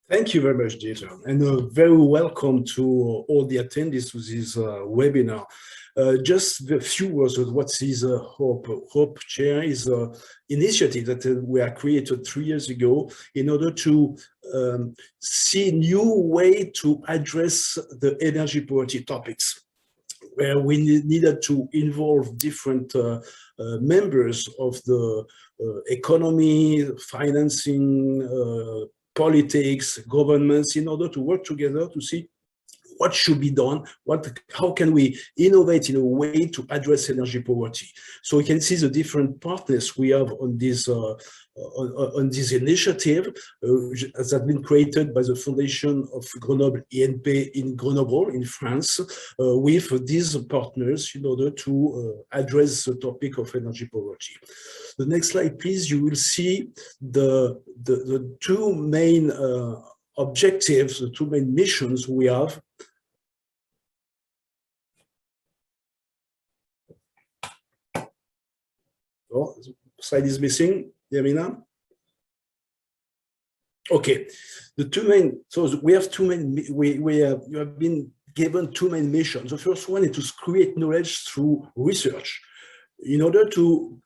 Thank you very much, Dieter, and very welcome to all the attendees to this webinar. Just a few words of what is HOPE. HOPE Chair is an initiative that we are created 3 years ago in order to see new way to address the energy poverty topics, where we needed to involve different members of the economy, financing, politics, governments, in order to work together to see what should be done, how can we innovate in a way to address energy poverty. So we can see the different partners we have on this initiative that has been created by the foundation of Grenoble INP in Grenoble in France, with these partners in order to address the topic of energy poverty. The next slide, please. You will see the two main objectives, the two main missions we have. Oh, slide is missing, Yamina. Okay, the two main. So we have two main. You have been given two main missions. The first one is to create knowledge through research, in order to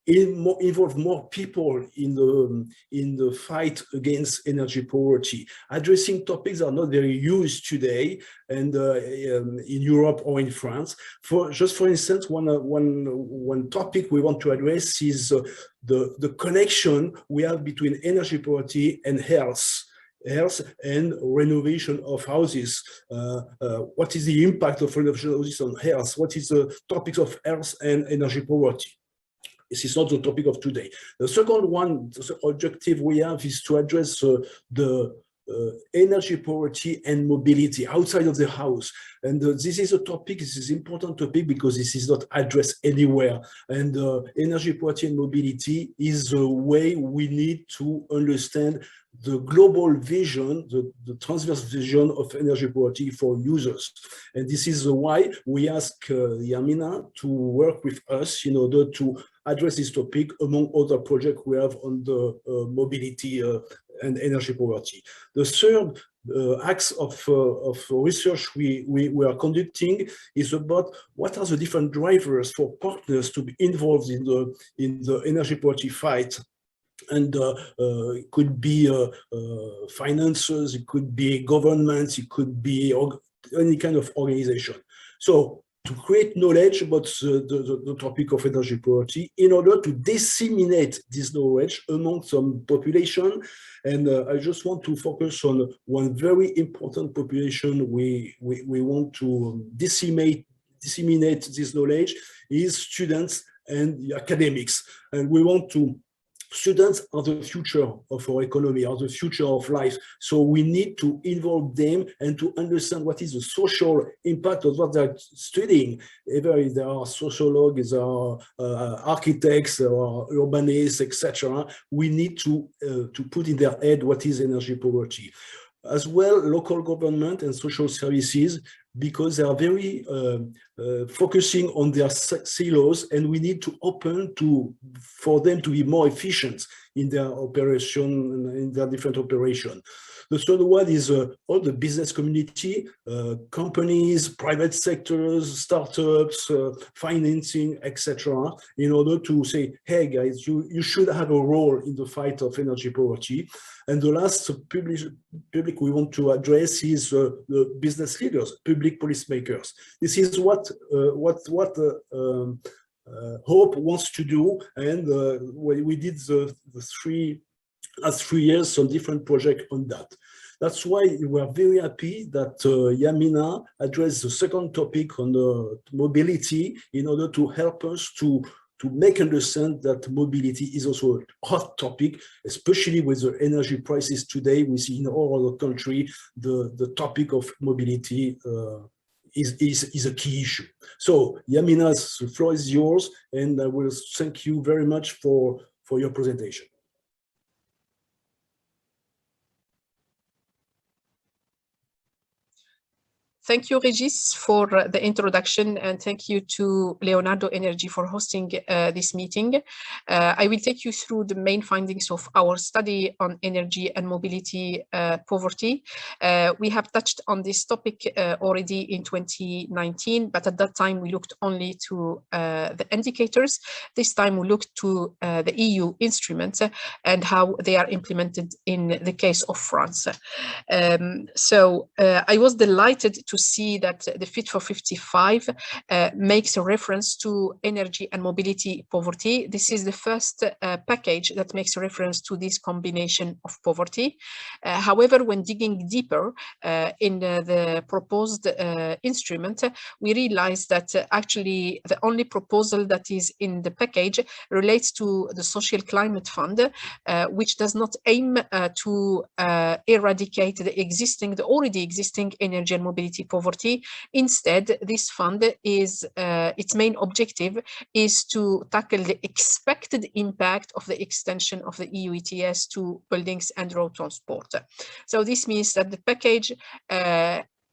involve more people in the fight against energy poverty, addressing topics that are not very used today and in Europe or in France. For instance, one topic we want to address is the connection we have between energy poverty and health and renovation of houses. What is the impact of renovation of houses on health? What is the topics of health and energy poverty? This is not the topic of today. The second one, the objective we have is to address the energy poverty and mobility outside of the house. And this is a topic, this is an important topic because this is not addressed anywhere. And energy poverty and mobility is a way we need to understand the global vision, the transverse vision of energy poverty for users. And this is why we ask Yamina to work with us in order to address this topic among other projects we have on the mobility and energy poverty. The third axe of research we are conducting is about what are the different drivers for partners to be involved in the energy poverty fight. And it could be finances, it could be governments, it could be any kind of organization. So to create knowledge about the topic of energy poverty in order to disseminate this knowledge among some population. And I just want to focus on one very important population we want to disseminate this knowledge is students and academics. And we want to students are the future of our economy, are the future of life. So we need to involve them and to understand what is the social impact of what they're studying. Either there are sociologists, there are architects, or urbanists, etc. We need to put in their head what is energy poverty. As well, local government and social services, because they are very focusing on their silos, and we need to open for them to be more efficient in their operation, in their different operation. The third one is all the business community, companies, private sectors, startups, financing, etc., in order to say, hey guys, you should have a role in the fight of energy poverty. And the last public we want to address is the business leaders, public policymakers. This is what HOPE wants to do, and we did the last 3 years some different projects on that. That's why we are very happy that Yamina addressed the second topic on the mobility in order to help us to make understand that mobility is also a hot topic, especially with the energy prices today. We see in all over the country the topic of mobility is a key issue. So Yamina, the floor is yours, and I will thank you very much for your presentation. Thank you, Régis, for the introduction, and thank you to Leonardo Energy for hosting this meeting. I will take you through the main findings of our study on energy and mobility poverty. We have touched on this topic already in 2019, but at that time we looked only to the indicators. This time we looked to the EU instruments and how they are implemented in the case of France. I was delighted to see that the Fit for 55 makes a reference to energy and mobility poverty. This is the first package that makes a reference to this combination of poverty. However, when digging deeper in the proposed instrument, we realized that actually the only proposal that is in the package relates to the Social Climate Fund, which does not aim to eradicate the already existing energy and mobility poverty. Instead, this fund is its main objective is to tackle the expected impact of the extension of the EU ETS to buildings and road transport. So this means that the package,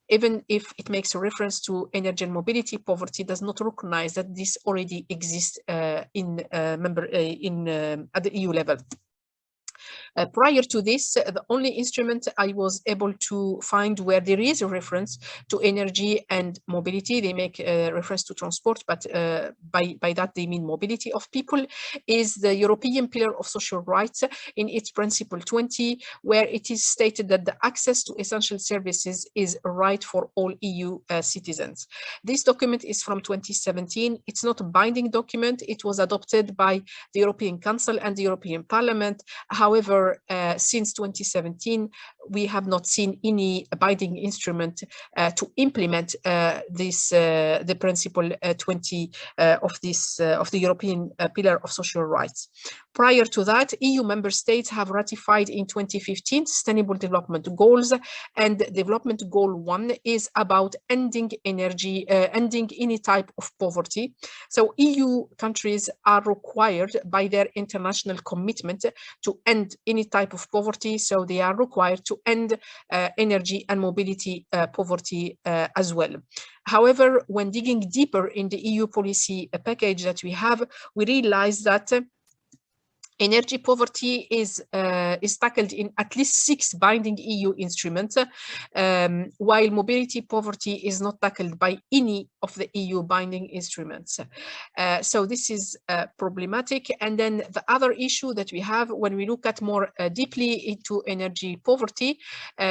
even if it makes a reference to energy and mobility poverty, does not recognize that this already exists at the EU level. Prior to this, the only instrument I was able to find where there is a reference to energy and mobility, they make a reference to transport, but by that they mean mobility of people, is the European Pillar of Social Rights in its Principle 20, where it is stated that the access to essential services is a right for all EU citizens. This document is from 2017. It's not a binding document. It was adopted by the European Council and the European Parliament. However, since 2017, we have not seen any binding instrument to implement the Principle 20 of the European Pillar of Social Rights. Prior to that, EU member states have ratified in 2015 Sustainable Development Goals, and Development Goal 1 is about ending any type of poverty. So EU countries are required by their international commitment to end any type of poverty, so they are required to end energy and mobility poverty as well. However, when digging deeper in the EU policy package that we have, we realize that energy poverty is tackled in at least 6 binding EU instruments, while mobility poverty is not tackled by any of the EU binding instruments. So this is problematic. And then the other issue that we have when we look at more deeply into energy poverty,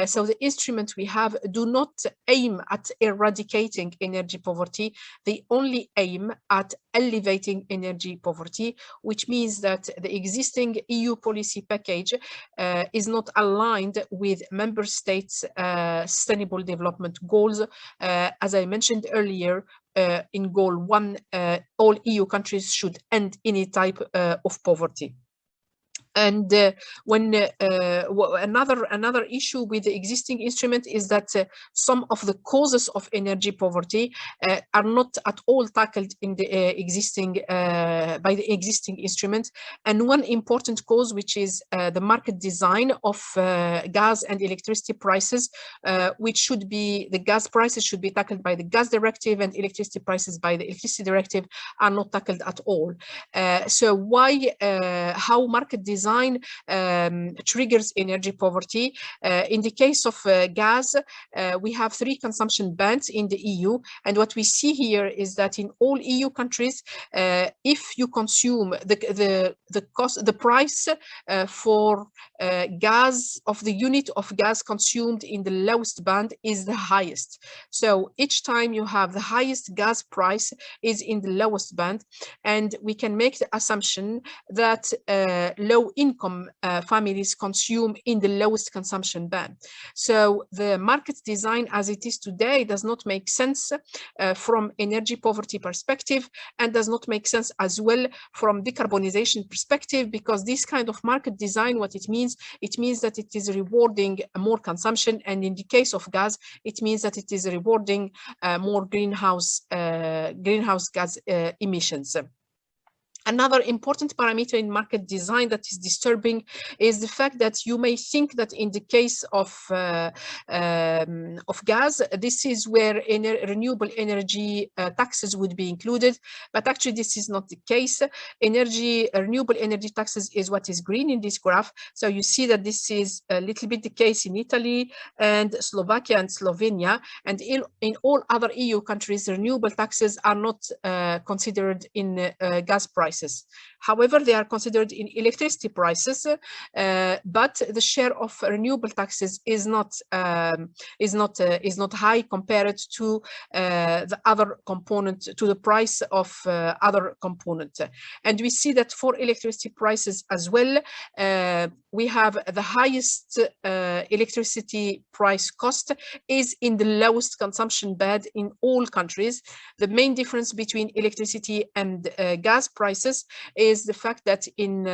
so the instruments we have do not aim at eradicating energy poverty. They only aim at elevating energy poverty, which means that the existing EU policy package is not aligned with member states' sustainable development goals. As I mentioned earlier, in Goal 1, all EU countries should end any type of poverty. And another issue with the existing instrument is that some of the causes of energy poverty are not at all tackled in the by the existing instrument. And one important cause, which is the market design of gas and electricity prices, which should be, the gas prices should be tackled by the gas directive, and electricity prices by the electricity directive are not tackled at all. So why, how market design triggers energy poverty? In the case of gas, we have 3 consumption bands in the EU, and what we see here is that in all EU countries, if you consume the price for gas of the unit of gas consumed in the lowest band is the highest. So each time you have the highest gas price is in the lowest band, and we can make the assumption that low-income families consume in the lowest consumption band. So the market design as it is today does not make sense from energy poverty perspective, and does not make sense as well from decarbonization perspective, because this kind of market design, what it means that it is rewarding more consumption, and in the case of gas, it means that it is rewarding more greenhouse gas emissions. Another important parameter in market design that is disturbing is the fact that you may think that in the case of gas, this is where renewable energy taxes would be included, but actually this is not the case. Renewable energy taxes is what is green in this graph. So you see that this is a little bit the case in Italy and Slovakia and Slovenia, and in all other EU countries, renewable taxes are not considered in gas prices. However, they are considered in electricity prices, but the share of renewable taxes is not high compared to the other component, to the price of other component. And we see that for electricity prices as well, we have the highest electricity price cost is in the lowest consumption band in all countries. The main difference between electricity and gas prices is the fact that in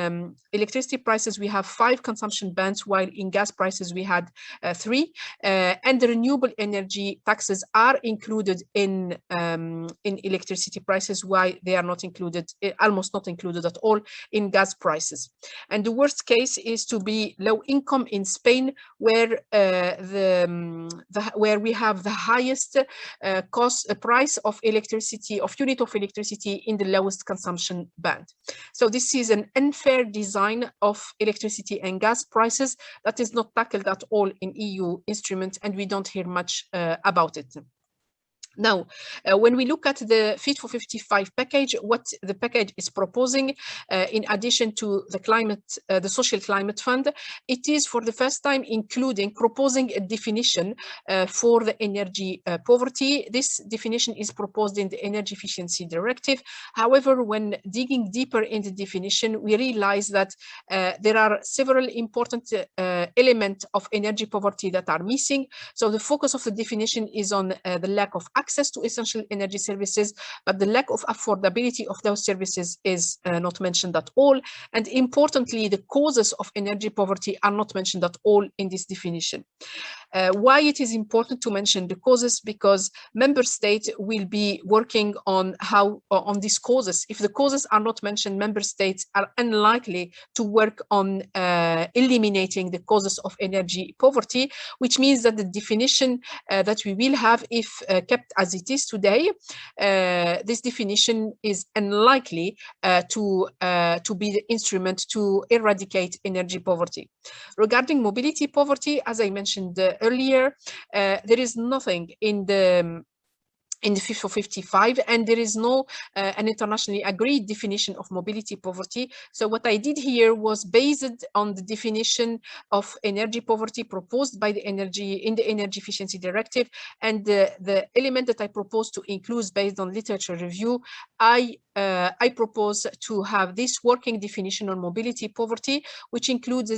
electricity prices we have 5 consumption bands, while in gas prices we had 3, and the renewable energy taxes are included in electricity prices, while they are not included, almost not included at all in gas prices. And the worst case is to be low income in Spain, where where we have the highest price of electricity, of unit of electricity in the lowest consumption band. So this is an unfair design of electricity and gas prices that is not tackled at all in EU instruments, and we don't hear much about it. Now, when we look at the Fit for 55 package, what the package is proposing, in addition to the Social Climate Fund, it is for the first time proposing a definition for the energy poverty. This definition is proposed in the Energy Efficiency Directive. However, when digging deeper in the definition, we realize that there are several important elements of energy poverty that are missing. So the focus of the definition is on the lack of access to essential energy services, but the lack of affordability of those services is not mentioned at all. And importantly, the causes of energy poverty are not mentioned at all in this definition. Why it is important to mention the causes? Because member states will be working on these causes. If the causes are not mentioned, member states are unlikely to work on eliminating the causes of energy poverty, which means that the definition that we will have, if kept as it is today, this definition is unlikely to be the instrument to eradicate energy poverty. Regarding mobility poverty, as I mentioned earlier, there is nothing in the Fit for 55, and there is no an internationally agreed definition of mobility poverty. So what I did here was based on the definition of energy poverty proposed by in the Energy Efficiency Directive, and the element that I propose to include based on literature review. I propose to have this working definition on mobility poverty, which includes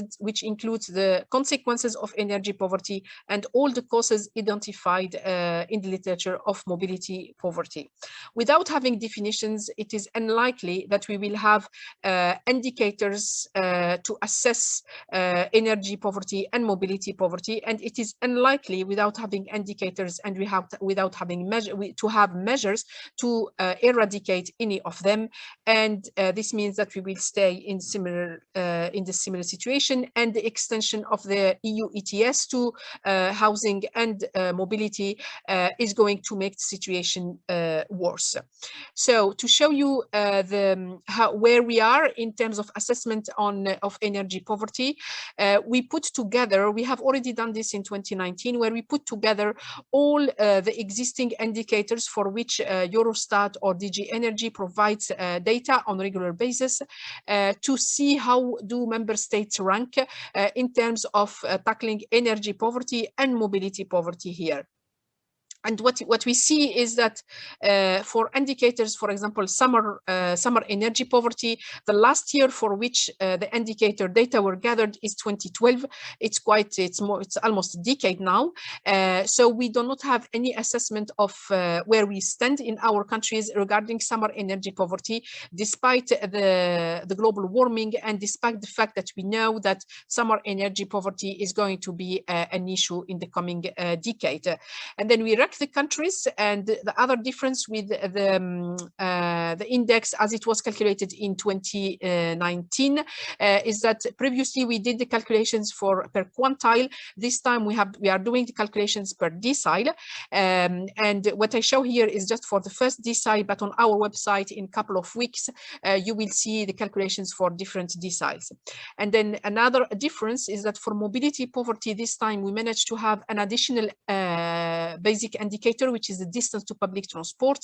the consequences of energy poverty and all the causes identified in the literature of mobility poverty. Without having definitions, it is unlikely that we will have indicators to assess energy poverty and mobility poverty, and it is unlikely without having indicators and without having measures to eradicate any of them, and this means that we will stay in the similar situation, and the extension of the EU ETS to housing and mobility is going to make the situation worse. So to show you where we are in terms of assessment of energy poverty, we have already done this in 2019, where we put together all the existing indicators for which Eurostat or DG Energy provides data on a regular basis to see how do member states rank in terms of tackling energy poverty and mobility poverty here. And what we see is that for indicators, for example, summer energy poverty, the last year for which the indicator data were gathered is 2012. It's almost a decade now. So we do not have any assessment of where we stand in our countries regarding summer energy poverty, despite the global warming and despite the fact that we know that summer energy poverty is going to be an issue in the coming decade. And then we the countries, and the other difference with the index as it was calculated in 2019 is that previously we did the calculations per quantile. This time we are doing the calculations per decile, and what I show here is just for the first decile, but on our website in a couple of weeks you will see the calculations for different deciles. And then another difference is that for mobility poverty this time we managed to have an additional basic indicator, which is the distance to public transport.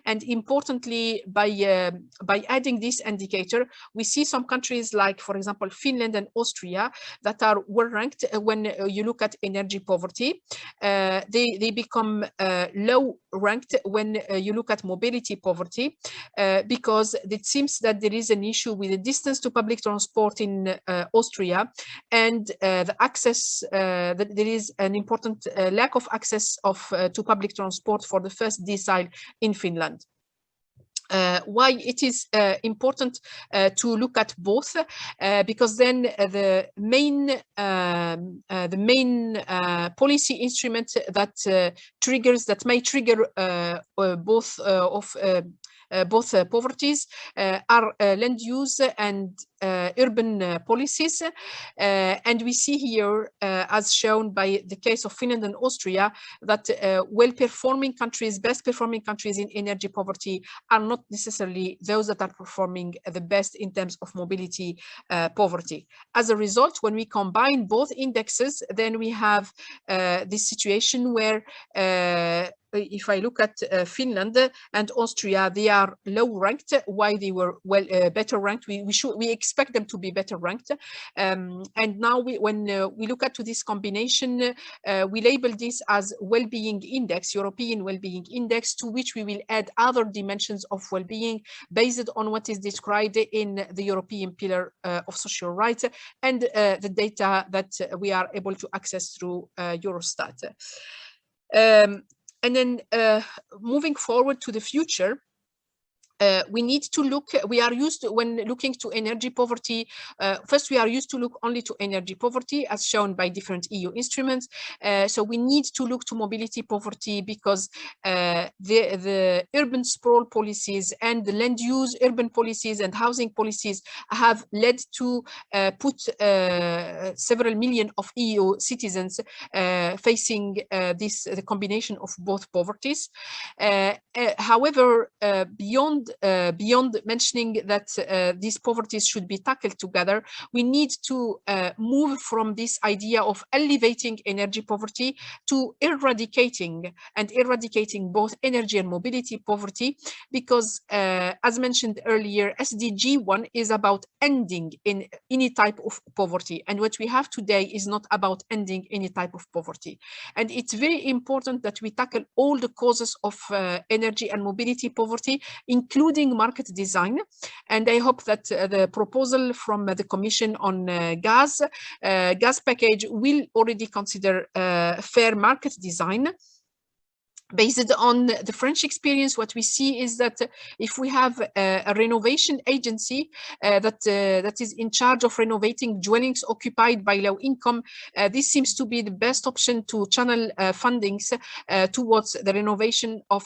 And importantly, by adding this indicator, we see some countries like, for example, Finland and Austria that are well ranked when you look at energy poverty. They become low ranked when you look at mobility poverty, because it seems that there is an issue with the distance to public transport in Austria, and the access, that there is an important lack of access to public transport for the first decile in Finland. Why it is important to look at both, because then the main policy instrument that may trigger both poverties are land use and urban policies. And we see here, as shown by the case of Finland and Austria, that well-performing countries, best-performing countries in energy poverty are not necessarily those that are performing the best in terms of mobility poverty. As a result, when we combine both indexes, then we have this situation where if I look at Finland and Austria, they are low ranked. Why they were better ranked? We expect them to be better ranked. And now when we look at this combination, we label this as well-being index, European well-being index, to which we will add other dimensions of well-being based on what is described in the European Pillar of Social Rights and the data that we are able to access through Eurostat. And then moving forward to the future, we need to look, when looking to energy poverty, first we are used to look only to energy poverty as shown by different EU instruments. So we need to look to mobility poverty because the urban sprawl policies and the land use urban policies and housing policies have led to put several million of EU citizens facing the combination of both poverties. However, beyond mentioning that these poverties should be tackled together, we need to move from this idea of elevating energy poverty to eradicating both energy and mobility poverty, because as mentioned earlier, SDG 1 is about ending in any type of poverty, and what we have today is not about ending any type of poverty. And it's very important that we tackle all the causes of energy and mobility poverty, including market design. And I hope that the proposal from the Commission on gas package will already consider fair market design. Based on the French experience, what we see is that if we have a renovation agency that is in charge of renovating dwellings occupied by low income, this seems to be the best option to channel fundings towards the renovation of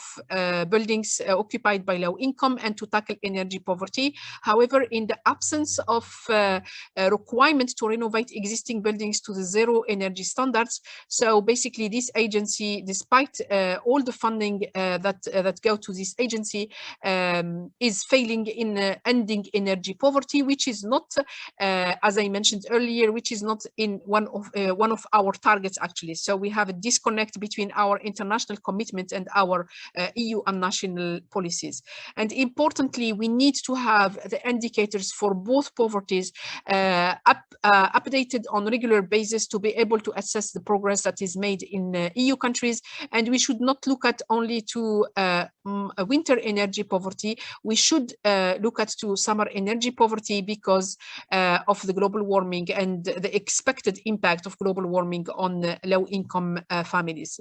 buildings occupied by low income and to tackle energy poverty. However, in the absence of requirement to renovate existing buildings to the zero energy standards, so basically this agency, despite all the funding that go to this agency, is failing in ending energy poverty, which is not, as I mentioned earlier, which is not in one of our targets actually. So we have a disconnect between our international commitment and our EU and national policies. And importantly, we need to have the indicators for both poverties updated on a regular basis to be able to assess the progress that is made in EU countries. And we should not look at only to winter energy poverty, we should look at to summer energy poverty because of the global warming and the expected impact of global warming on low-income families.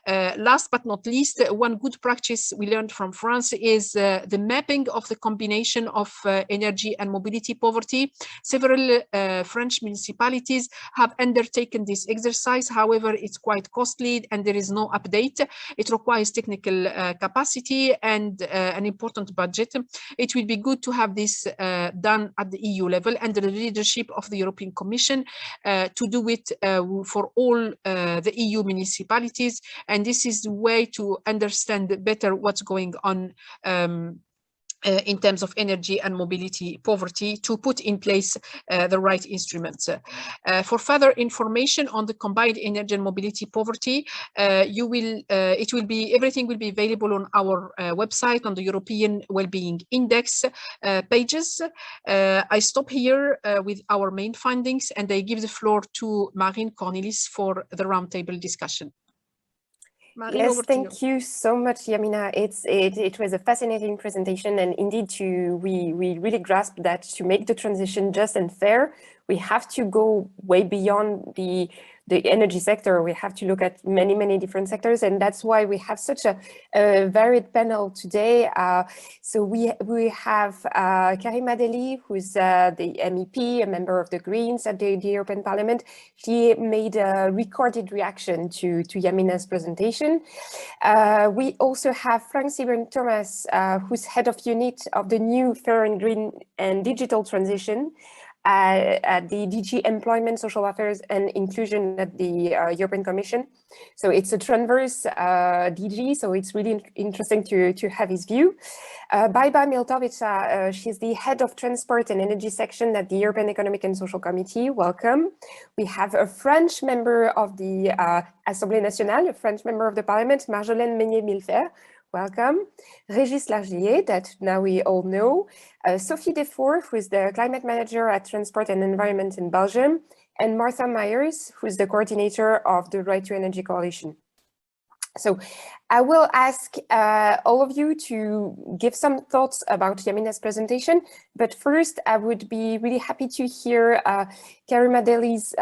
Last but not least, one good practice we learned from France is the mapping of the combination of energy and mobility poverty. Several French municipalities have undertaken this exercise. However, it's quite costly and there is no update. It requires technical capacity and an important budget. It will be good to have this done at the EU level under the leadership of the European Commission to do it for all the EU municipalities. And this is the way to understand better what's going on in terms of energy and mobility poverty, to put in place the right instruments. For further information on the combined energy and mobility poverty, everything will be available on our website on the European Wellbeing Index pages. I stop here with our main findings and I give the floor to Marine Cornelis for the roundtable discussion. Marine, yes, thank you so much, Yamina. It was a fascinating presentation, and indeed, we really grasped that to make the transition just and fair, we have to go way beyond the energy sector. We have to look at many different sectors, and that's why we have such a varied panel today. So we have Karima Delli, who's the MEP, a member of the Greens at the European Parliament. She made a recorded reaction to Yamina's presentation. We also have Frank Sibern Thomas, who's head of unit of the new Fair and Green and Digital Transition at the DG Employment, Social Affairs and Inclusion at the European Commission. So it's a transverse DG, so it's really interesting to have his view. Bajba Miltovica, she's the head of Transport and Energy section at the European Economic and Social Committee. Welcome. We have a French member of the Assemblée Nationale, a French member of the Parliament, Marjolaine Meunier-Millefert. Welcome. Régis Largillier, that now we all know. Sophie Defour, who is the climate manager at Transport and Environment in Belgium. And Martha Myers, who is the coordinator of the Right to Energy Coalition. So I will ask all of you to give some thoughts about Yamina's presentation. But first, I would be really happy to hear Karima Delli's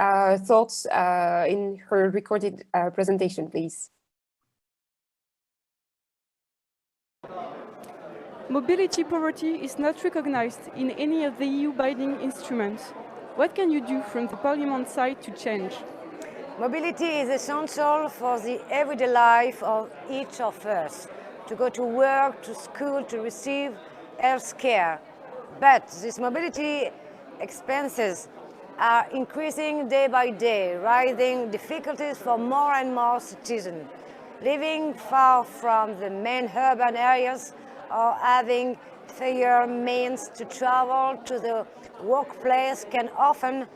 thoughts in her recorded presentation, please. Mobility poverty is not recognized in any of the EU binding instruments. What can you do from the Parliament side to change? Mobility is essential for the everyday life of each of us, to go to work, to school, to receive health care. But these mobility expenses are increasing day by day, raising difficulties for more and more citizens. Living far from the main urban areas or having fewer means to travel to the workplace can often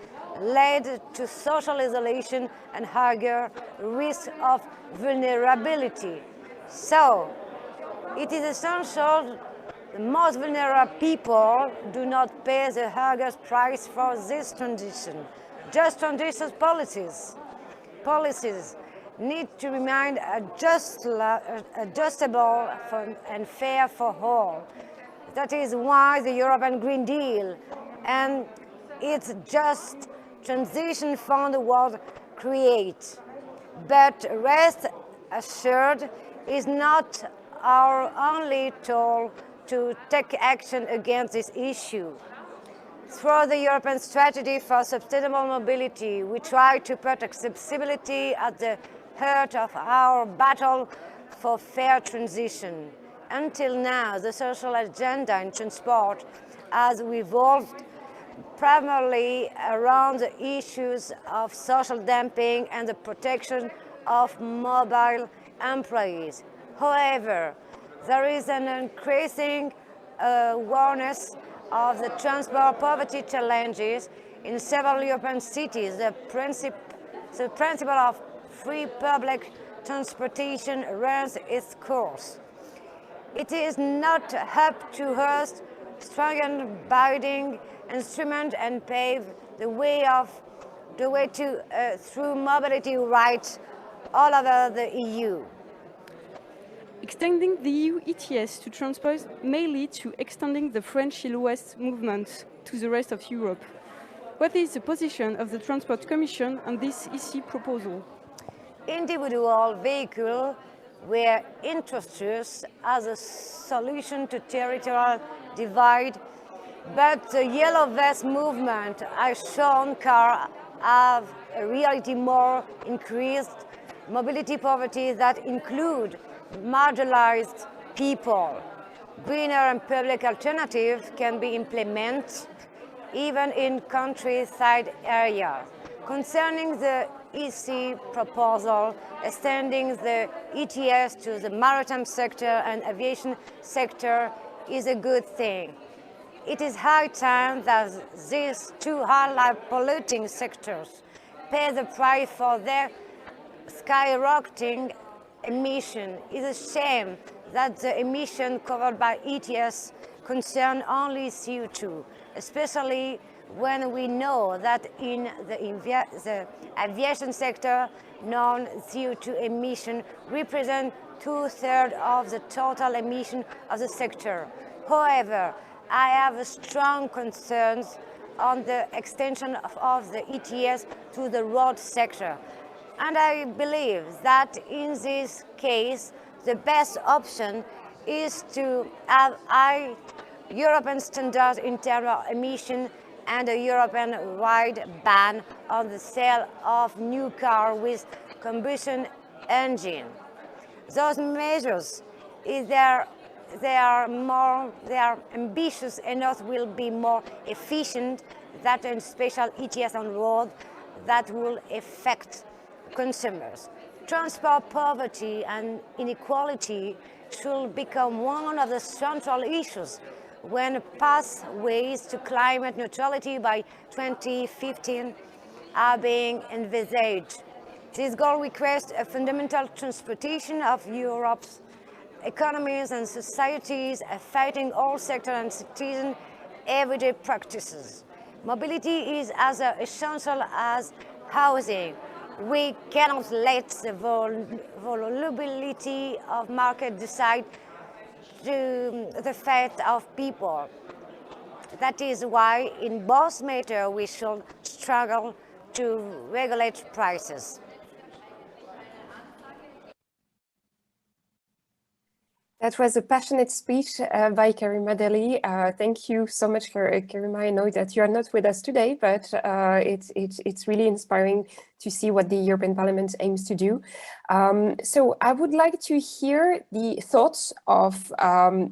lead to social isolation and higher risk of vulnerability. So, it is essential the most vulnerable people do not pay the highest price for this transition. Just transition policies need to remain adjustable and fair for all. That is why the European Green Deal and its Just Transition Fund was created. But rest assured is not our only tool to take action against this issue. Through the European Strategy for Sustainable Mobility, we try to put accessibility at the heart of our battle for fair transition. Until now, the social agenda in transport has revolved primarily around the issues of social dumping and the protection of mobile employees. However, there is an increasing awareness of the transport poverty challenges in several European cities. The principle of free public transportation runs its course. It is not up to us to strengthen binding instrument and pave the way through mobility rights all over the EU. Extending the EU ETS to transport may lead to extending the French Yellow Vest movement to the rest of Europe. What is the position of the Transport Commission on this EC proposal? Individual vehicles were introduced as a solution to territorial divide, but the Yellow Vest movement has shown cars have a reality more increased mobility poverty that include marginalized people. Greener and public alternatives can be implemented even in countryside areas. Concerning the EC proposal, extending the ETS to the maritime sector and aviation sector is a good thing. It is high time that these two highly polluting sectors pay the price for their skyrocketing emission. It is a shame that the emission covered by ETS concern only CO2, especially when we know that in the aviation sector, non-CO2 emission represent 2/3 of the total emission of the sector. However, I have strong concerns on the extension of the ETS to the road sector. And I believe that in this case, the best option is to have high European standards in terms of emission and a European-wide ban on the sale of new cars with combustion engine. Those measures, if they are ambitious enough, will be more efficient than a special ETS on road that will affect consumers. Transport poverty and inequality should become one of the central issues when pathways to climate neutrality by 2015 are being envisaged. This goal requires a fundamental transformation of Europe's economies and societies, affecting all sectors and citizen everyday practices. Mobility is as essential as housing. We cannot let the vulnerability of market decide the fate of people. That is why in both matters we should struggle to regulate prices. That was a passionate speech by Karima Deli. Thank you so much, Karima. I know that you are not with us today, but it's really inspiring to see what the European Parliament aims to do. So I would like to hear the thoughts of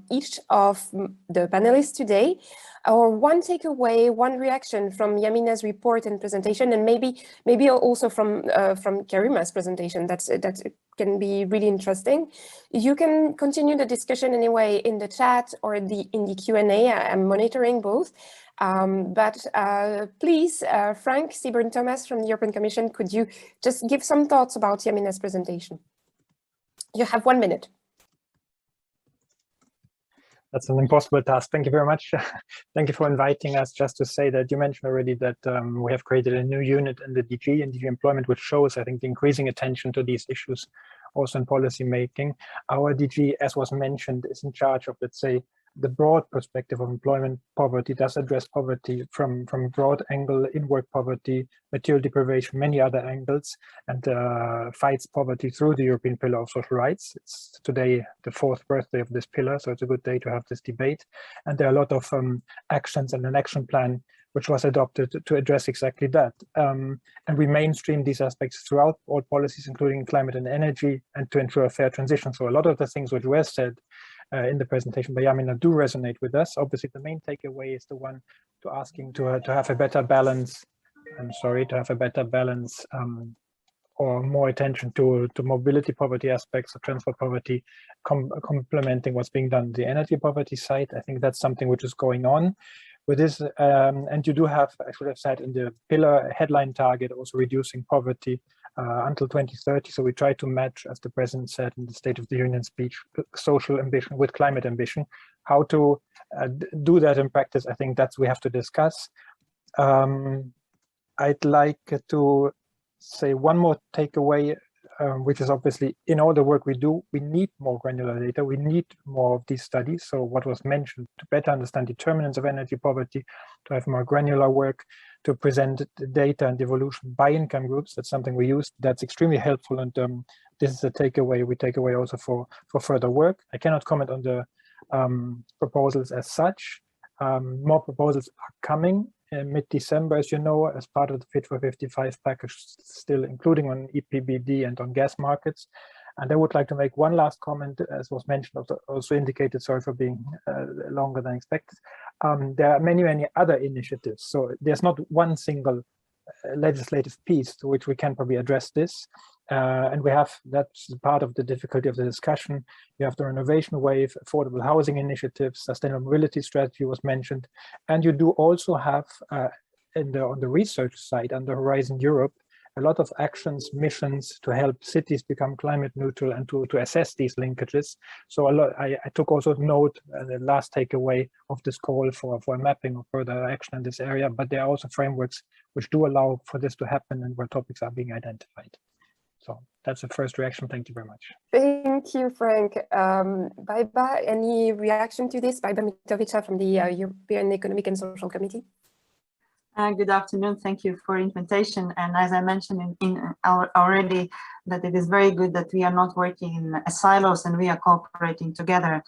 each of the panelists today, or one takeaway, one reaction from Yamina's report and presentation, and maybe also from Karima's presentation. That can be really interesting. You can continue the discussion anyway in the chat or in the Q&A. I'm monitoring both. But please, Frank Seaburn-Thomas from the European Commission, could you just give some thoughts about Yamina's presentation? You have 1 minute. That's an impossible task. Thank you very much. Thank you for inviting us. Just to say that you mentioned already that we have created a new unit in the DG Employment, which shows, I think, the increasing attention to these issues also in policy making. Our DG, as was mentioned, is in charge of, let's say, the broad perspective of employment poverty, does address poverty from a broad angle, in-work poverty, material deprivation, many other angles, and fights poverty through the European Pillar of Social Rights. It's today the 4th birthday of this pillar, so it's a good day to have this debate. And there are a lot of actions and an action plan which was adopted to address exactly that. And we mainstream these aspects throughout all policies, including climate and energy, and to ensure a fair transition. So a lot of the things which were said in the presentation by Yamina do resonate with us. Obviously, the main takeaway is the one to asking to have a better balance. To have a better balance or more attention to mobility poverty aspects of transport poverty, complementing what's being done on the energy poverty side. I think that's something which is going on with this. And you do have, I should have said, in the pillar headline target, also reducing poverty until 2030. So we try to match, as the President said in the State of the Union speech, social ambition with climate ambition. How to do that in practice, I think that's we have to discuss. I'd like to say one more takeaway which is obviously in all the work we do, we need more granular data. We need more of these studies. So what was mentioned, to better understand determinants of energy poverty, to have more granular work, to present the data and evolution by income groups. That's something we use. That's extremely helpful. And this is a takeaway we take away also for further work. I cannot comment on the proposals as such. More proposals are coming in mid-December, as you know, as part of the Fit for 55 package, still including on EPBD and on gas markets. And I would like to make one last comment, as was mentioned, also indicated, sorry for being longer than expected. There are many, many other initiatives. So there's not one single legislative piece to which we can probably address this. And we have, that's part of the difficulty of the discussion. You have the renovation wave, affordable housing initiatives, sustainable mobility strategy was mentioned. And you do also have on the research side, under Horizon Europe, a lot of actions, missions to help cities become climate neutral and to assess these linkages. So I took also note, the last takeaway of this call for a mapping of further action in this area, but there are also frameworks which do allow for this to happen and where topics are being identified. So that's the first reaction. Thank you very much. Thank you, Frank. Baiba, any reaction to this? Baiba Mitrovica from the European Economic and Social Committee. Good afternoon. Thank you for invitation. And as I mentioned already, that it is very good that we are not working in silos and we are cooperating together.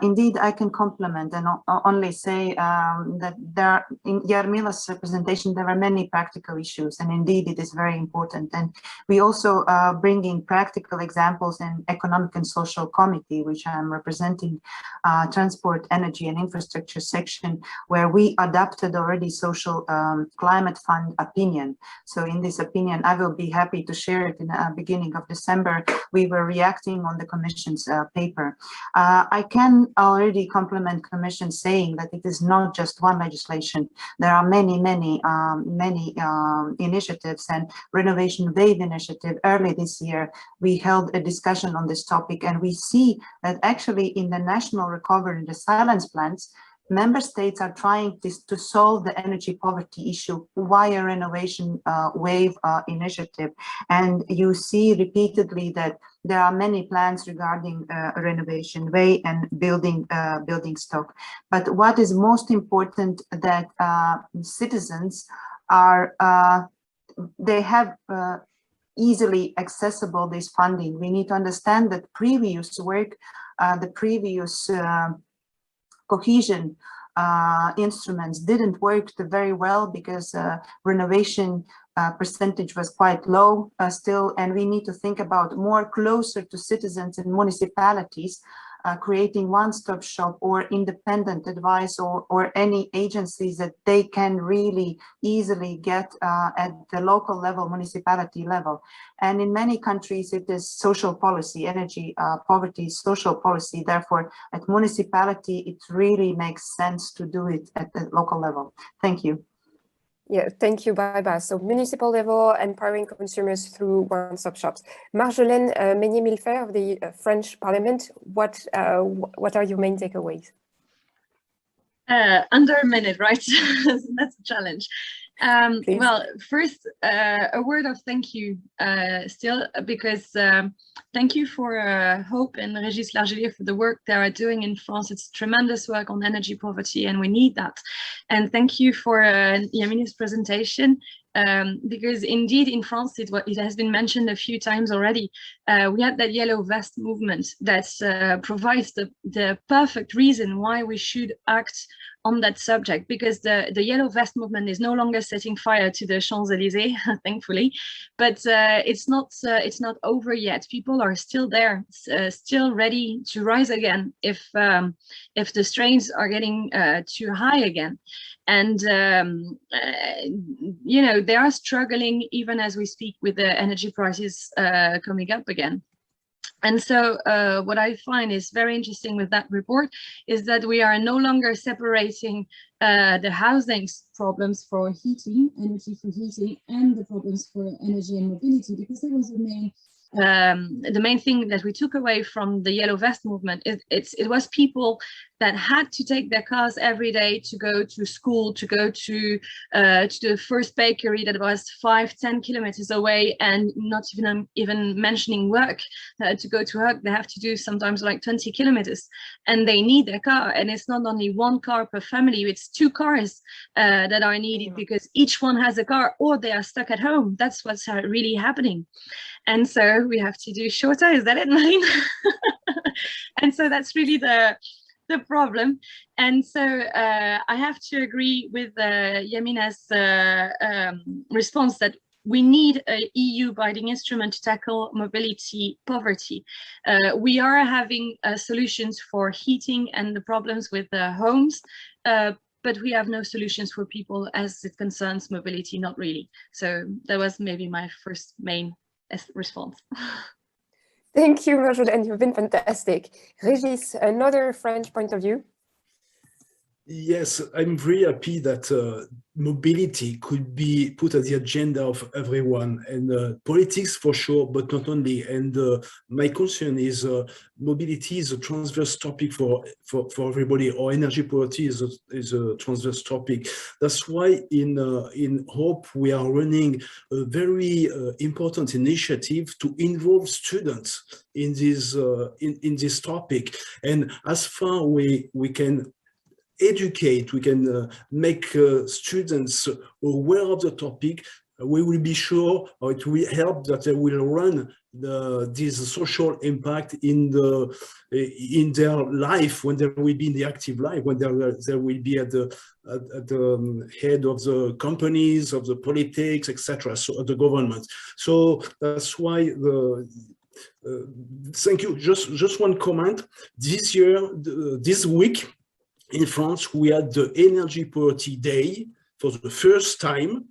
Indeed, I can complement and only say that there, in Jarmila's presentation, there are many practical issues, and indeed it is very important. And we also bringing practical examples in Economic and Social Committee, which I am representing, Transport, Energy and Infrastructure section, where we adopted already social climate fund opinion. So in this opinion, I will be happy to share it in the beginning of December. We were reacting on the Commission's paper. I can already compliment Commission saying that it is not just one legislation. There are many initiatives, and Renovation Wave initiative. Early this year, we held a discussion on this topic, and we see that actually in the national recovery and resilience plans, Member states are trying to solve the energy poverty issue via Renovation Wave initiative. And you see repeatedly that there are many plans regarding Renovation Wave and building stock. But what is most important, that citizens are, they have easily accessible this funding. We need to understand that previous work, the previous cohesion instruments didn't work very well because renovation percentage was quite low still, and we need to think about more closer to citizens and municipalities, creating one-stop shop or independent advice or any agencies that they can really easily get at the local level, municipality level. And in many countries, it is social policy, energy poverty, social policy. Therefore, at municipality, it really makes sense to do it at the local level. Thank you. Yeah, thank you, Baiba. So municipal level, empowering consumers through one-stop shops. Marjolaine Meunier-Milfer of the French Parliament, what are your main takeaways? Under a minute, right? That's a challenge. Well, first, a word of thank you still, because thank you for Hope and Régis Largillier for the work they are doing in France. It's tremendous work on energy poverty, and we need that. And thank you for Yamini's presentation. Because indeed in France, it has been mentioned a few times already, we had that yellow vest movement that provides the perfect reason why we should act on that subject, because the yellow vest movement is no longer setting fire to the Champs-Élysées, thankfully, but it's not over yet. People are still there, still ready to rise again if the strains are getting too high again. And, you know, they are struggling even as we speak with the energy prices coming up again. And so what I find is very interesting with that report is that we are no longer separating the housing problems for heating, energy for heating, and the problems for energy and mobility, because there was a main the main thing that we took away from the yellow vest movement is it was people that had to take their cars every day to go to school, to go to the first bakery that was 5-10 kilometers away, and not even mentioning work. To go to work, they have to do sometimes like 20 kilometers, and they need their car. And it's not only one car per family, it's 2 cars that are needed, because each one has a car, or they are stuck at home. That's what's really happening. And so we have to do shorter. Is that it, Marine? And so that's really the problem. And so I have to agree with Yamina's response that we need a EU binding instrument to tackle mobility poverty. We are having solutions for heating and the problems with homes, but we have no solutions for people as it concerns mobility, not really. So that was maybe my first main response. Thank you, Marjolaine, you've been fantastic. Régis, another French point of view? Yes, I'm very happy that mobility could be put at the agenda of everyone, and politics for sure, but not only. And my concern is mobility is a transverse topic for everybody, or energy poverty is a transverse topic. That's why in HOPE we are running a very important initiative to involve students in this topic. And as far we can educate, we can make students aware of the topic, we will be sure, or it will help that they will run this social impact in their life, when they will be in the active life, when they will be at the head of the companies, of the politics, etc., so the government. So that's why thank you. Just one comment. This year, this week, in France, we had the Energy Poverty Day for the first time,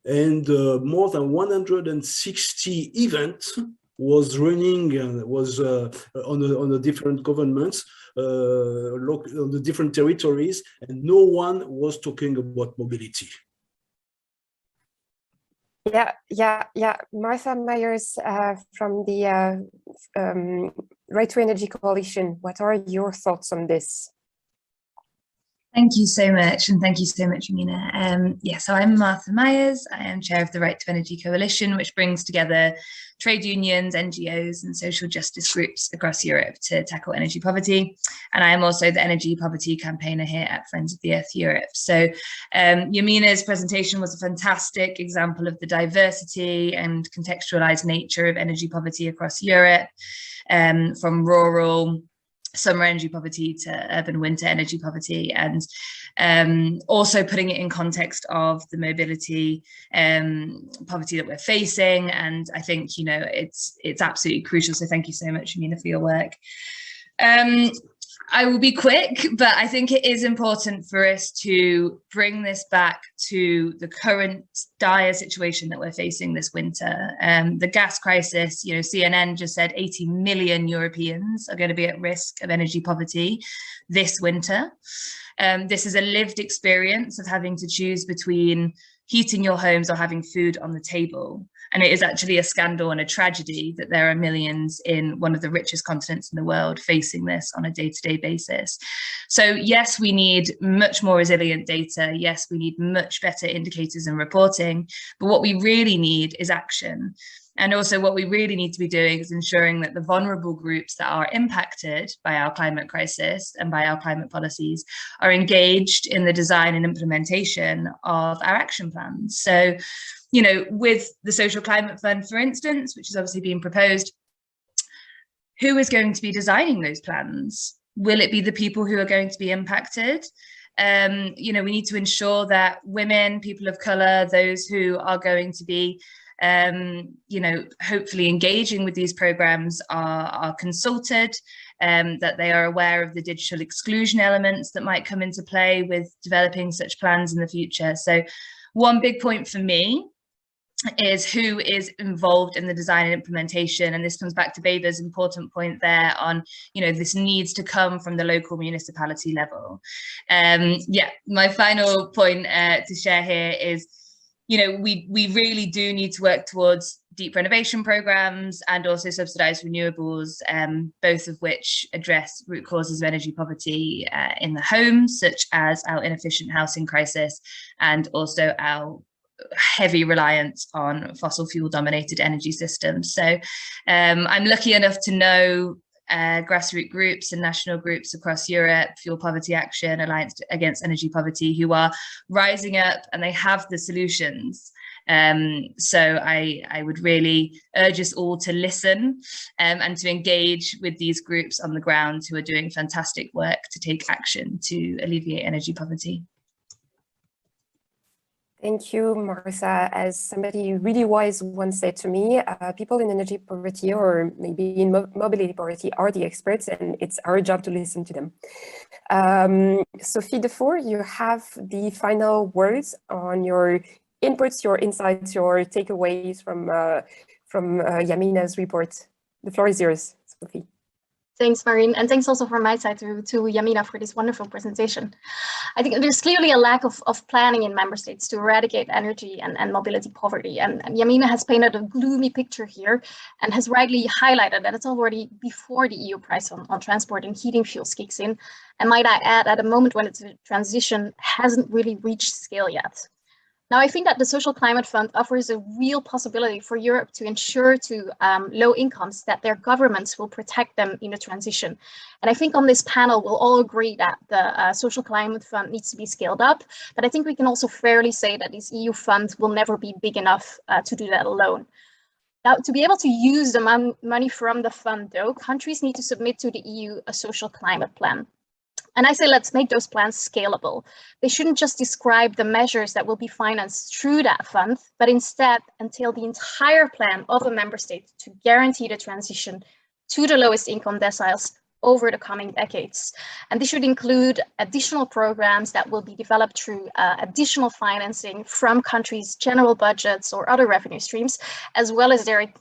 and more than 160 events was running and was on the different governments, on the different territories, and no one was talking about mobility. Yeah. Martha Myers from the Right to Energy Coalition, what are your thoughts on this? Thank you so much, and thank you so much, Amina. So I'm Martha Myers. I am chair of the Right to Energy Coalition, which brings together trade unions, NGOs, and social justice groups across Europe to tackle energy poverty. And I am also the energy poverty campaigner here at Friends of the Earth Europe. So Yamina's presentation was a fantastic example of the diversity and contextualized nature of energy poverty across Europe, from rural summer energy poverty to urban winter energy poverty, and also putting it in context of the mobility poverty that we're facing. And I think, it's absolutely crucial. So thank you so much, Amina, for your work. I will be quick, but I think it is important for us to bring this back to the current dire situation that we're facing this winter. The gas crisis, CNN just said 80 million Europeans are going to be at risk of energy poverty this winter. This is a lived experience of having to choose between heating your homes or having food on the table. And it is actually a scandal and a tragedy that there are millions in one of the richest continents in the world facing this on a day-to-day basis. So yes, we need much more resilient data. Yes, we need much better indicators and reporting. But what we really need is action. And also what we really need to be doing is ensuring that the vulnerable groups that are impacted by our climate crisis and by our climate policies are engaged in the design and implementation of our action plans. So, with the Social Climate Fund, for instance, which is obviously being proposed, who is going to be designing those plans? Will it be the people who are going to be impacted? We need to ensure that women, people of colour, those who are going to be hopefully engaging with these programs are consulted, that they are aware of the digital exclusion elements that might come into play with developing such plans in the future. So one big point for me is who is involved in the design and implementation. And this comes back to Baba's important point there on, this needs to come from the local municipality level. My final point to share here is, you know, we really do need to work towards deep renovation programs and also subsidized renewables, both of which address root causes of energy poverty in the home, such as our inefficient housing crisis and also our heavy reliance on fossil fuel dominated energy systems. So I'm lucky enough to know grassroots groups and national groups across Europe, Fuel Poverty Action, Alliance Against Energy Poverty, who are rising up and they have the solutions. So I would really urge us all to listen and to engage with these groups on the ground who are doing fantastic work to take action to alleviate energy poverty. Thank you, Marisa. As somebody really wise once said to me, people in energy poverty or maybe in mobility poverty are the experts, and it's our job to listen to them. Sophie Defour, you have the final words on your inputs, your insights, your takeaways from Yamina's report. The floor is yours, Sophie. Thanks, Marine, and thanks also from my side to Yamina for this wonderful presentation. I think there's clearly a lack of planning in member states to eradicate energy and mobility poverty. And Yamina has painted a gloomy picture here and has rightly highlighted that it's already before the EU price on transport and heating fuels kicks in. And might I add, at a moment when its transition hasn't really reached scale yet. Now, I think that the Social Climate Fund offers a real possibility for Europe to ensure to low incomes that their governments will protect them in the transition. And I think on this panel, we'll all agree that the Social Climate Fund needs to be scaled up. But I think we can also fairly say that this EU fund will never be big enough to do that alone. Now, to be able to use the money from the fund, though, countries need to submit to the EU a social climate plan. And I say, let's make those plans scalable. They shouldn't just describe the measures that will be financed through that fund, but instead entail the entire plan of a member state to guarantee the transition to the lowest income deciles over the coming decades. And this should include additional programs that will be developed through additional financing from countries' general budgets or other revenue streams, as well as their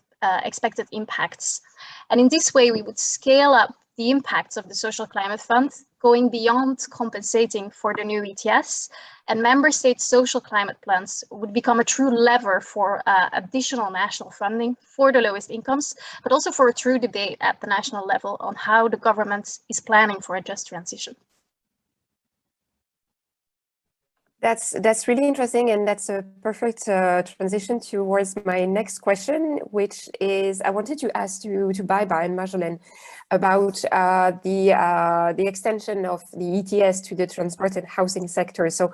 expected impacts. And in this way, we would scale up the impacts of the Social Climate Fund, going beyond compensating for the new ETS, and member states' social climate plans would become a true lever for additional national funding for the lowest incomes, but also for a true debate at the national level on how the government is planning for a just transition. That's really interesting, and that's a perfect transition towards my next question, which is I wanted to ask to Baiba and Marjolaine about the extension of the ETS to the transport and housing sector. So,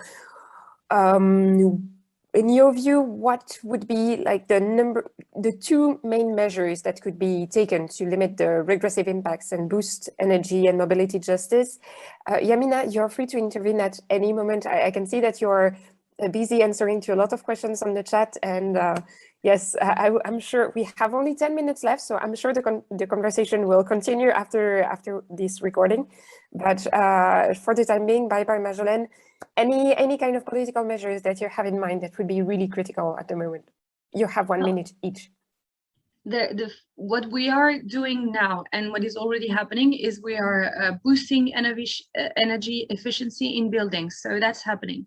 in your view, what would be like the two main measures that could be taken to limit the regressive impacts and boost energy and mobility justice? Yamina, you're free to intervene at any moment. I can see that you're busy answering to a lot of questions on the chat, and yes, I'm sure we have only 10 minutes left, so I'm sure the conversation will continue after this recording. But for the time being, Baiba and Marjolaine, any kind of political measures that you have in mind that would be really critical at the moment? You have 1 minute each. What we are doing now and what is already happening is we are boosting energy efficiency in buildings. So that's happening.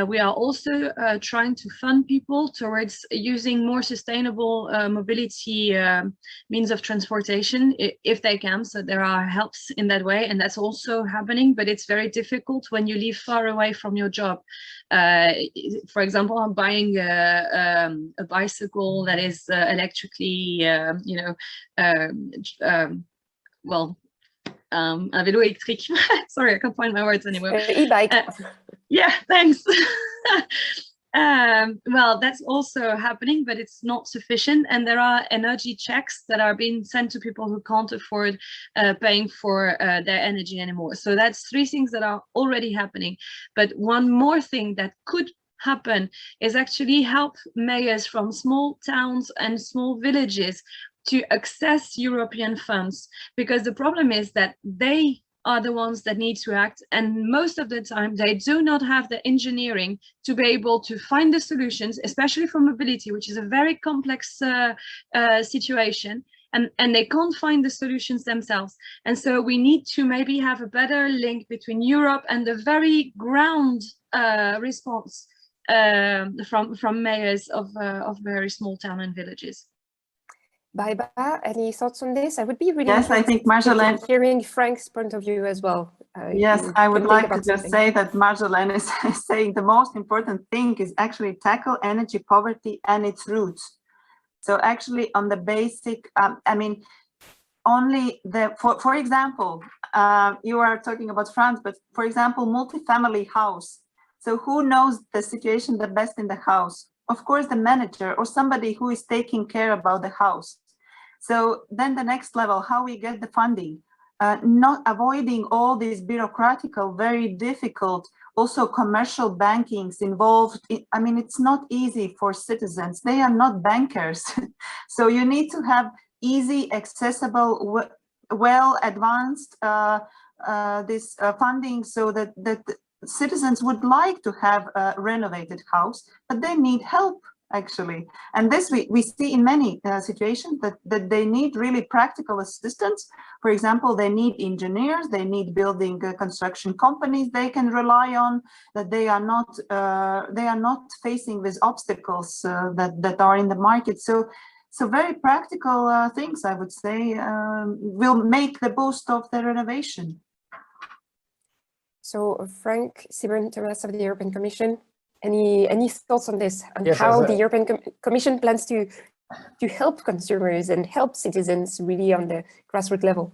We are also trying to fund people towards using more sustainable mobility means of transportation if they can. So there are helps in that way, and that's also happening, but it's very difficult when you live far away from your job. For example, I'm buying a bicycle that is electrically, un vélo électrique. Sorry, I can't find my words anymore. E-bike. Yeah, thanks. Well, that's also happening, but it's not sufficient. And there are energy checks that are being sent to people who can't afford paying for their energy anymore. So that's 3 things that are already happening. But one more thing that could happen is actually help mayors from small towns and small villages to access European funds, because the problem is that they are the ones that need to act, and most of the time they do not have the engineering to be able to find the solutions, especially for mobility, which is a very complex situation, and they can't find the solutions themselves. And so we need to maybe have a better link between Europe and the very ground response from mayors of very small town and villages. Baiba, any thoughts on this? I would be really yes, I think Marjolaine, hearing Frank's point of view as well. Yes, I would like to just say that Marjolaine is saying the most important thing is actually tackle energy poverty and its roots. So actually on the basic, I mean, only for example, you are talking about France, but for example, multifamily house. So who knows the situation the best in the house? Of course, the manager or somebody who is taking care about the house. So then the next level, how we get the funding, not avoiding all these bureaucratical, very difficult, also commercial bankings involved. I mean, it's not easy for citizens. They are not bankers. So you need to have easy, accessible, well advanced this funding so that citizens would like to have a renovated house, but they need help actually. And this we see in many situations that they need really practical assistance. For example, they need engineers, they need building construction companies they can rely on, that they are not facing with obstacles that are in the market. So very practical things, I would say, will make the boost of the renovation. So Frank Sibern-Thomas of the European Commission, any thoughts on this, and yes, how the European Commission plans to help consumers and help citizens really on the grassroots level?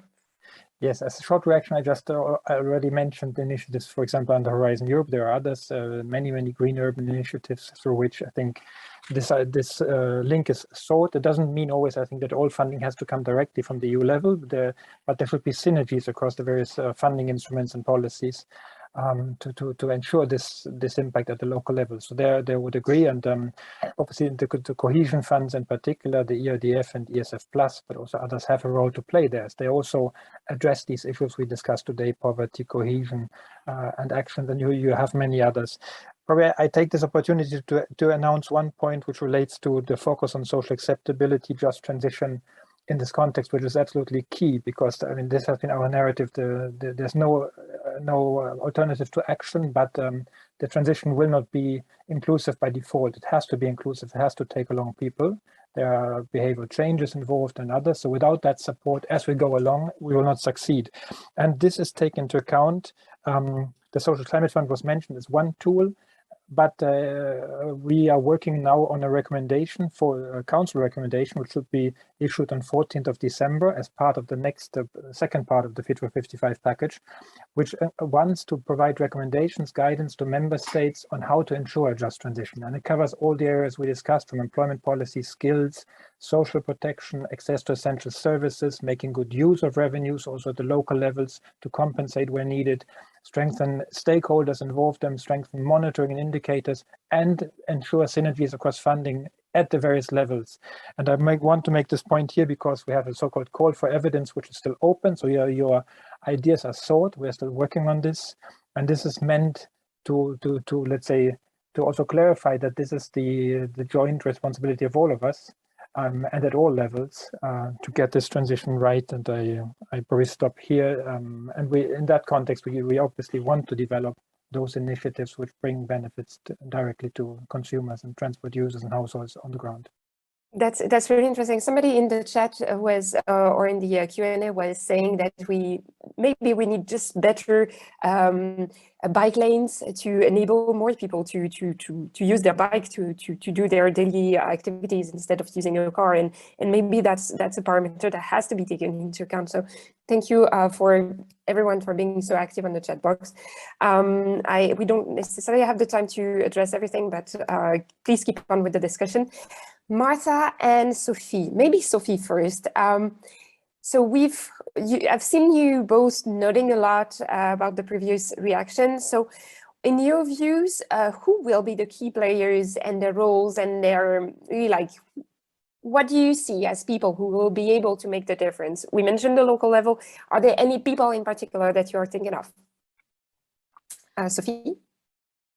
Yes, as a short reaction, I just already mentioned the initiatives, for example, under Horizon Europe. There are others, many green urban initiatives through which I think this link is sought. It doesn't mean always, I think, that all funding has to come directly from the EU level, but there should be synergies across the various funding instruments and policies to ensure this impact at the local level. So they would agree, and obviously the cohesion funds in particular, the ERDF and ESF Plus, but also others have a role to play there. They also address these issues we discussed today: poverty, cohesion, and action. And you have many others. Probably I take this opportunity to announce one point which relates to the focus on social acceptability, just transition in this context, which is absolutely key, because I mean this has been our narrative. There's no alternative to action, but the transition will not be inclusive by default. It has to be inclusive. It has to take along people. There are behavioral changes involved and others. So without that support, as we go along, we will not succeed. And this is taken into account. The Social Climate Fund was mentioned as one tool, but we are working now on a recommendation for a council recommendation, which should be issued on 14th of December as part of the next second part of the Fit for 55 package, which wants to provide recommendations, guidance to member states on how to ensure a just transition. And it covers all the areas we discussed, from employment policy, skills, social protection, access to essential services, making good use of revenues also at the local levels to compensate where needed, strengthen stakeholders, involve them, strengthen monitoring and indicators, and ensure synergies across funding at the various levels. And I want to make this point here because we have a so-called call for evidence, which is still open. So your ideas are sought. We're still working on this. And this is meant to let's say, to also clarify that this is the joint responsibility of all of us, and at all levels, to get this transition right. And I probably stop here. And we, in that context, we obviously want to develop those initiatives which bring benefits directly to consumers and transport users and households on the ground. That's really interesting. Somebody in the chat was, or in the Q&A was saying that we need just better bike lanes to enable more people to use their bike to do their daily activities instead of using a car, and maybe that's a parameter that has to be taken into account. So thank you for everyone for being so active on the chat box. We don't necessarily have the time to address everything, but please keep on with the discussion. Martha and Sophie, maybe Sophie first. So I've seen you both nodding a lot about the previous reaction. So in your views, who will be the key players and their roles and their, really, like, what do you see as people who will be able to make the difference? We mentioned the local level. Are there any people in particular that you're thinking of? Sophie?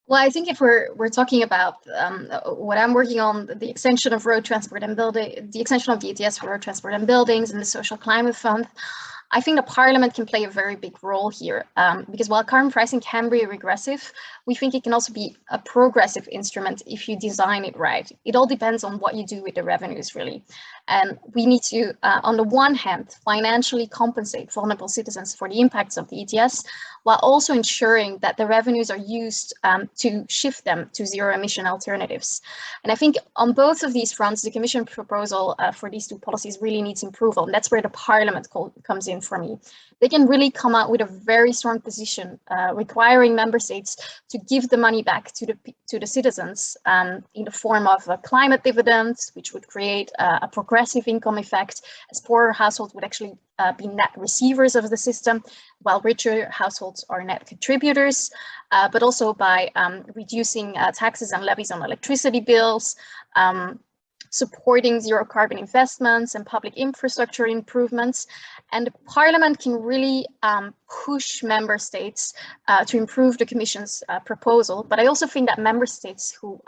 Well, I think if we're talking about what I'm working on, the extension of road transport and building, the extension of the ETS for road transport and buildings, and the Social Climate Fund, I think the Parliament can play a very big role here, because while carbon pricing can be regressive, we think it can also be a progressive instrument if you design it right. It all depends on what you do with the revenues, really. And we need to, on the one hand, financially compensate vulnerable citizens for the impacts of the ETS, while also ensuring that the revenues are used to shift them to zero emission alternatives. And I think on both of these fronts, the Commission proposal for these two policies really needs approval. And that's where the Parliament comes in for me. They can really come out with a very strong position, requiring member states to give the money back to the citizens in the form of a climate dividend, which would create a progressive income effect, as poorer households would actually be net receivers of the system, while richer households are net contributors, but also by reducing taxes and levies on electricity bills, supporting zero carbon investments and public infrastructure improvements. And Parliament can really push member states to improve the Commission's proposal. But I also think that member states who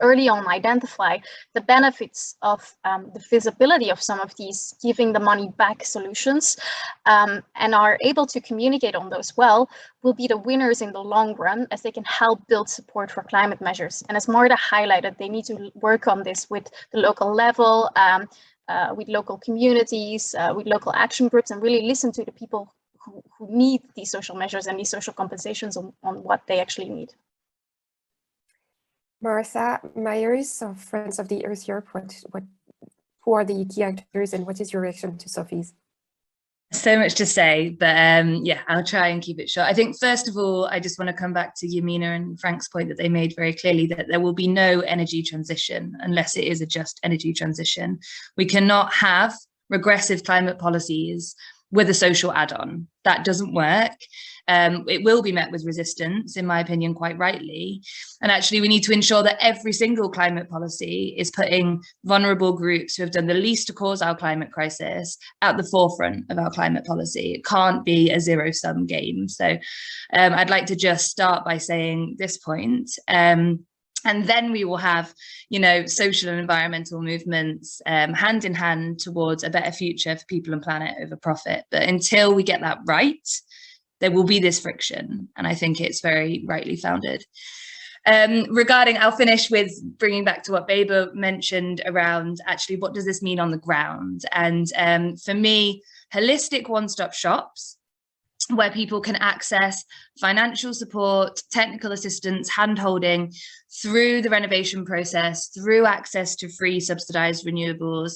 early on identify the benefits of the feasibility of some of these giving the money back solutions and are able to communicate on those well, will be the winners in the long run, as they can help build support for climate measures. And as Marta highlighted, they need to work on this with the local level, with local communities, with local action groups, and really listen to the people who need these social measures and these social compensations on what they actually need. Martha Myers of Friends of the Earth Europe, who are the key actors and what is your reaction to Sophie's? So much to say, but yeah, I'll try and keep it short. I think, first of all, I just want to come back to Yamina and Frank's point that they made very clearly, that there will be no energy transition unless it is a just energy transition. We cannot have regressive climate policies with a social add-on. That doesn't work. It will be met with resistance, in my opinion, quite rightly. And actually, we need to ensure that every single climate policy is putting vulnerable groups who have done the least to cause our climate crisis at the forefront of our climate policy. It can't be a zero-sum game. So I'd like to just start by saying this point. And then we will have, social and environmental movements hand in hand towards a better future for people and planet over profit. But until we get that right, there will be this friction. And I think it's very rightly founded. I'll finish with bringing back to what Baber mentioned around actually, what does this mean on the ground? And for me, holistic one-stop shops, where people can access financial support, technical assistance, hand-holding through the renovation process, through access to free subsidized renewables.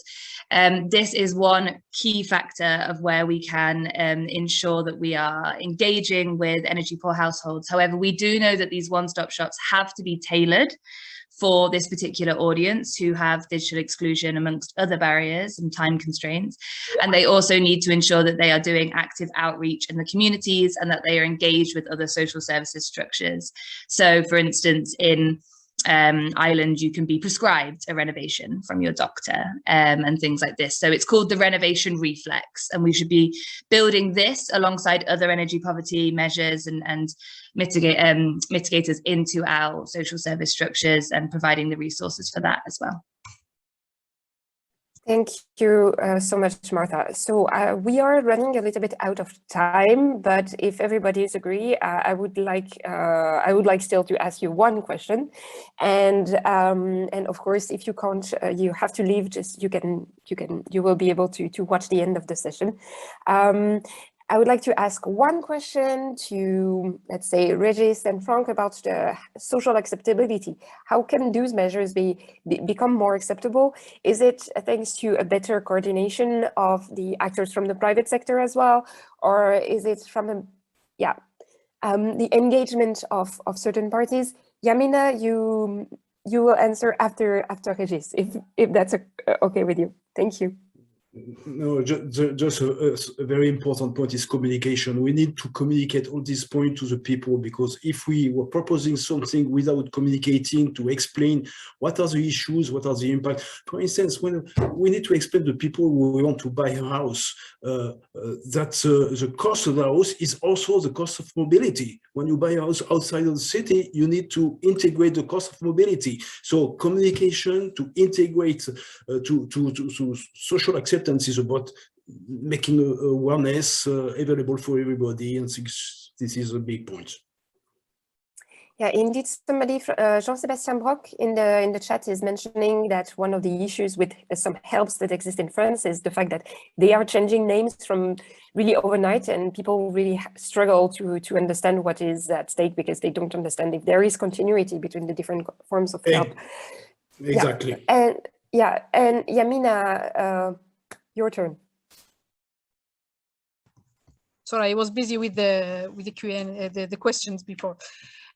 This is one key factor of where we can ensure that we are engaging with energy poor households. However, we do know that these one-stop shops have to be tailored for this particular audience who have digital exclusion amongst other barriers and time constraints. And they also need to ensure that they are doing active outreach in the communities and that they are engaged with other social services structures. So for instance, in Ireland, you can be prescribed a renovation from your doctor and things like this. So it's called the renovation reflex, and we should be building this alongside other energy poverty measures and mitigators into our social service structures and providing the resources for that as well. Thank you so much, Martha. So we are running a little bit out of time, but if everybody is agree, I would like still to ask you one question, and of course, if you can't, you have to leave. Just you will be able to watch the end of the session. I would like to ask one question to, let's say, Régis and Frank about the social acceptability. How can those measures become more acceptable? Is it thanks to a better coordination of the actors from the private sector as well? Or is it from the engagement of certain parties? Yamina, you will answer after Régis, if that's okay with you. Thank you. No, just a very important point is communication. We need to communicate all these points to the people, because if we were proposing something without communicating to explain what are the issues, what are the impacts. For instance, when we need to explain to people who want to buy a house that the cost of the house is also the cost of mobility. When you buy a house outside of the city, you need to integrate the cost of mobility. So communication to integrate to social acceptance is about making awareness available for everybody, and this is a big point. Yeah, indeed, somebody, Jean-Sébastien Brock in the chat is mentioning that one of the issues with some helps that exist in France is the fact that they are changing names from really overnight, and people really struggle to understand what is at stake because they don't understand if there is continuity between the different forms of help. Exactly. Yeah, and Yamina, your turn. Sorry, I was busy with the Q&A, the questions before.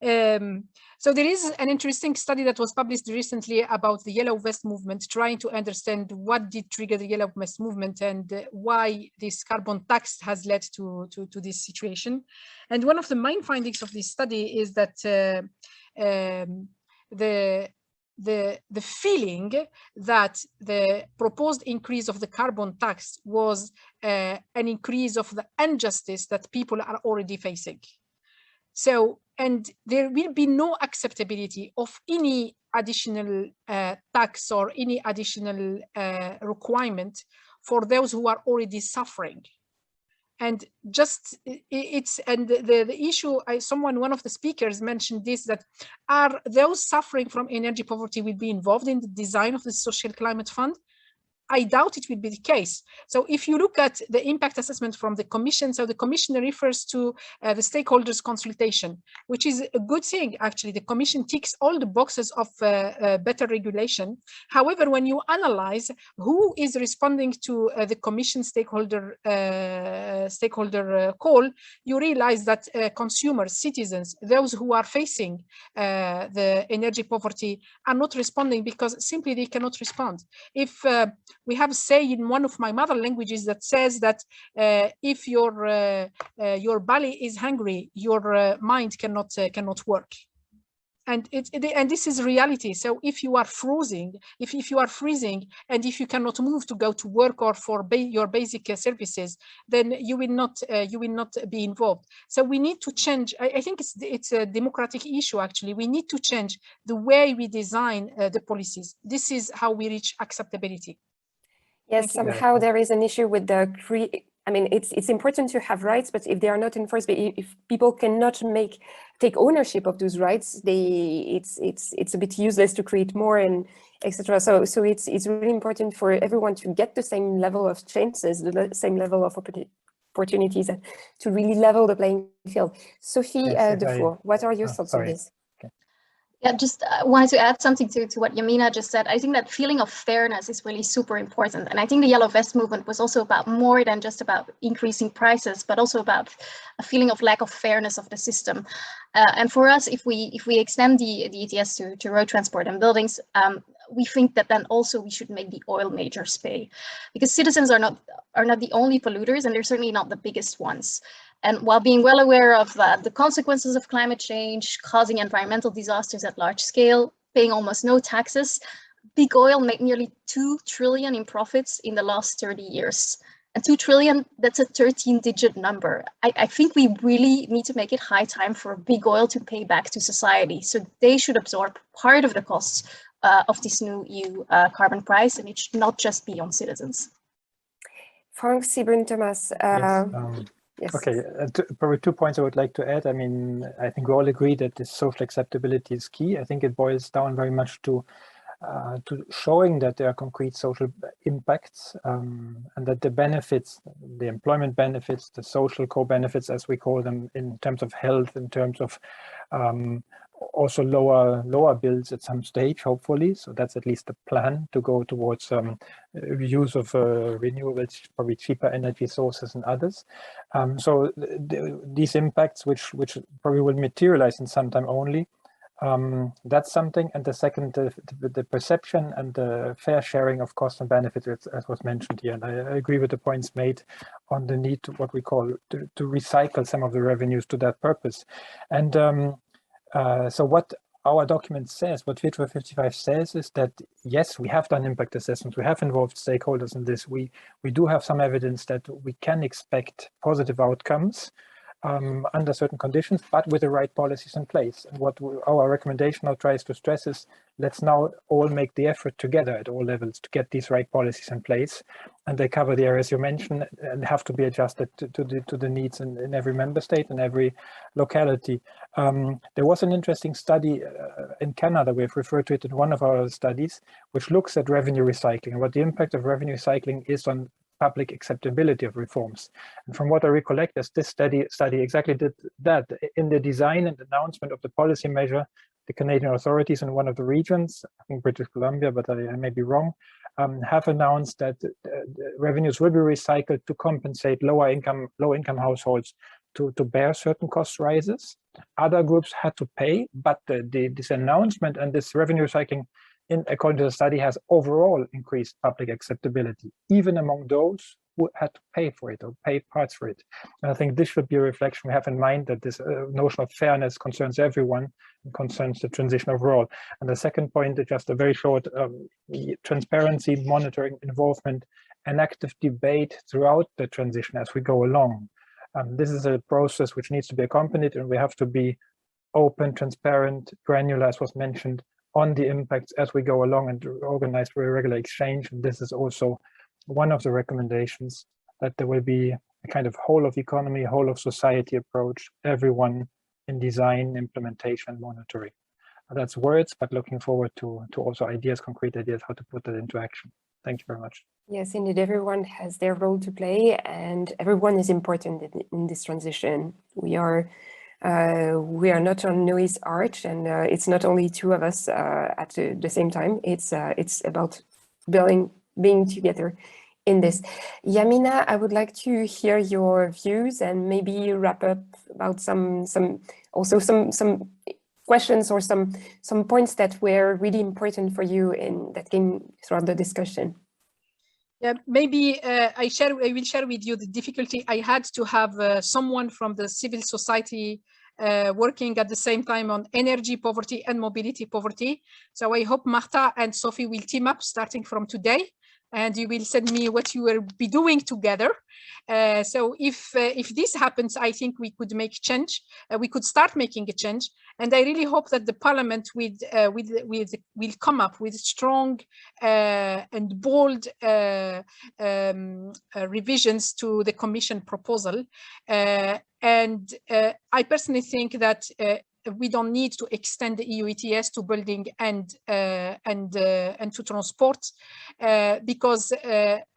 So there is an interesting study that was published recently about the Yellow Vest movement, trying to understand what did trigger the Yellow Vest movement and why this carbon tax has led to this situation. And one of the main findings of this study is that the feeling that the proposed increase of the carbon tax was an increase of the injustice that people are already facing. So, and there will be no acceptability of any additional tax or any additional requirement for those who are already suffering. And just the issue, one of the speakers mentioned this, that are those suffering from energy poverty will be involved in the design of the social climate fund? I doubt it will be the case. So if you look at the impact assessment from the Commission, so the Commission refers to the stakeholders consultation, which is a good thing, actually. The Commission ticks all the boxes of better regulation. However, when you analyze who is responding to the Commission stakeholder call, you realize that consumers, citizens, those who are facing the energy poverty are not responding because simply they cannot respond. If we have a say in one of my mother languages that says that if your belly is hungry, your mind cannot work. And this is reality. So if you are freezing, if you are freezing, and if you cannot move to go to work or for your basic services, then you will not be involved. So we need to change. I think it's a democratic issue. Actually, we need to change the way we design the policies. This is how we reach acceptability. Yes, somehow there is an issue with the I mean, it's important to have rights, but if they are not enforced, if people cannot take ownership of those rights, it's a bit useless to create more and etc. So it's really important for everyone to get the same level of chances, the same level of opportunities, and to really level the playing field. Sophie Defour, what are your thoughts on this? Yeah, just wanted to add something to what Yamina just said. I think that feeling of fairness is really super important. And I think the Yellow Vest movement was also about more than just about increasing prices, but also about a feeling of lack of fairness of the system. And for us, if we extend the ETS to road transport and buildings, we think that then also we should make the oil majors pay, because citizens are not the only polluters, and they're certainly not the biggest ones. And while being well aware of the consequences of climate change, causing environmental disasters at large scale, paying almost no taxes, big oil made nearly 2 trillion in profits in the last 30 years. And 2 trillion, that's a 13-digit number. I think we really need to make it high time for big oil to pay back to society. So they should absorb part of the costs of this new EU carbon price, and it should not just be on citizens. Frank Siebrun-Thomas. Yes. Okay, probably 2 points I would like to add. I mean, I think we all agree that this social acceptability is key. I think it boils down very much to showing that there are concrete social impacts and that the benefits, the employment benefits, the social co-benefits, as we call them, in terms of health, in terms of also lower bills at some stage, hopefully. So that's at least the plan, to go towards use of renewables, probably cheaper energy sources and others. So these impacts, which probably will materialize in some time only, that's something. And the second, the perception and the fair sharing of costs and benefits, as was mentioned here. And I agree with the points made on the need to what we call to recycle some of the revenues to that purpose. And so what our document says, what Fit for 55 says, is that yes, we have done impact assessments, we have involved stakeholders in this. We do have some evidence that we can expect positive outcomes under certain conditions, but with the right policies in place. And what our recommendation now tries to stress is, let's now all make the effort together at all levels to get these right policies in place. and they cover the areas you mentioned and have to be adjusted to the needs in every member state and every locality. There was an interesting study in Canada, we've referred to it in one of our studies, which looks at revenue recycling and what the impact of revenue recycling is on public acceptability of reforms. And from what I recollect, as this study exactly did that. In the design and announcement of the policy measure, the Canadian authorities in one of the regions, I think British Columbia, but I may be wrong, have announced that revenues will be recycled to compensate low income households to bear certain cost rises. Other groups had to pay, but this announcement and this revenue recycling, according to the study, has overall increased public acceptability, even among those who had to pay for it or pay parts for it. And I think this should be a reflection we have in mind, that this notion of fairness concerns everyone and concerns the transition overall. And the second point is just a very short transparency, monitoring, involvement, and active debate throughout the transition as we go along. This is a process which needs to be accompanied, and we have to be open, transparent, granular, as was mentioned, on the impacts as we go along and organize for a regular exchange. And this is also one of the recommendations, that there will be a kind of whole of economy, whole of society approach, everyone in design, implementation, monitoring. That's words, but looking forward to also ideas, concrete ideas, how to put that into action. Thank you very much. Yes, indeed, everyone has their role to play, and everyone is important in this transition. We are not on Noah's Ark, and it's not only two of us at the same time. It's about being together in this. Yamina, I would like to hear your views and maybe wrap up about some questions or some points that were really important for you and that came throughout the discussion. Yeah, maybe I will share with you the difficulty I had to have someone from the civil society working at the same time on energy poverty and mobility poverty. So I hope Marta and Sophie will team up starting from today, and you will send me what you will be doing together. So if this happens, I think we could make change. We could start making a change, and I really hope that the Parliament will come up with strong and bold revisions to the Commission proposal. And I personally think that we don't need to extend the EU ETS to building and to transport, because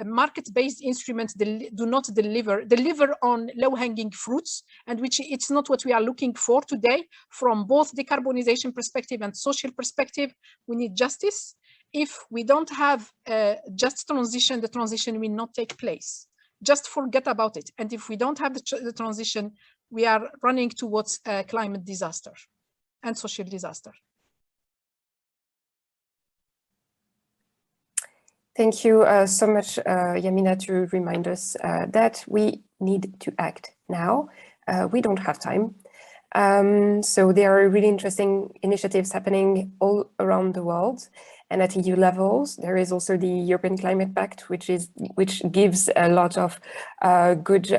market-based instruments do not deliver on low-hanging fruits, and which it's not what we are looking for today from both decarbonization perspective and social perspective. We need justice. If we don't have just transition, the transition will not take place. Just forget about it. And if we don't have the transition, we are running towards climate disaster and social disaster. Thank you so much, Yamina, to remind us that we need to act now. We don't have time. So there are really interesting initiatives happening all around the world. And at EU levels, there is also the European Climate Pact, which gives a lot of good